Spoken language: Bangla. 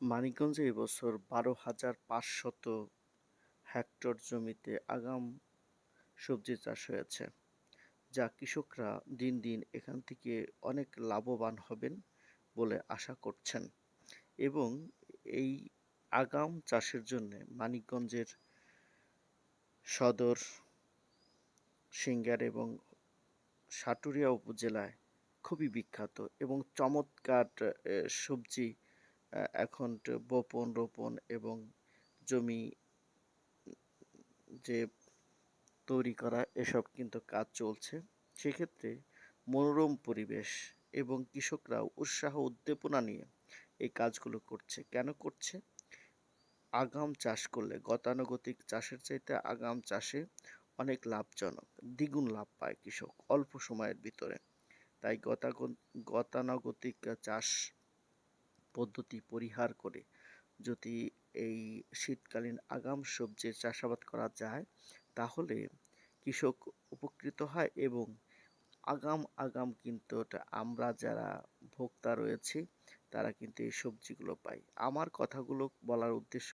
মানিকগঞ্জে এবছর ১২,৫০০ হেক্টর জমিতে আগাম সবজি চাষ হয়েছে, যা কৃষকরা দিন দিন এখান থেকে অনেক লাভবান হবেন বলে আশা করছেন। এবং এই আগাম চাষের জন্য মানিকগঞ্জের সদর, সিংড়া এবং সাটুরিয়া উপজেলায় খুবই বিখ্যাত এবং চমৎকার সবজি এখন বপন, রোপণ এবং জমি যে তৈরি করা এসব কিন্তু কাজ চলছে। সেক্ষেত্রে মনোরম পরিবেশ এবং কৃষকরাও উৎসাহ উদ্দীপনা নিয়ে এই কাজগুলো করছে। কেন করছে? আগাম চাষ করলে গতানুগতিক চাষের চাইতে আগাম চাষে অনেক লাভজনক। দ্বিগুণ লাভ পায় কৃষক অল্প সময়ের ভিতরে। তাই গতানুগতিক চাষ পদ্ধতি পরিহার করে যদি এই শীতকালীন আগাম সবজির চাষাবাদ করা যায়, তাহলে কৃষক উপকৃত হয় এবং আগাম কিন্তু আমরা যারা ভোক্তা রয়েছি তারা কিন্তু এই সবজিগুলো পাই। আমার কথাগুলো বলার উদ্দেশ্য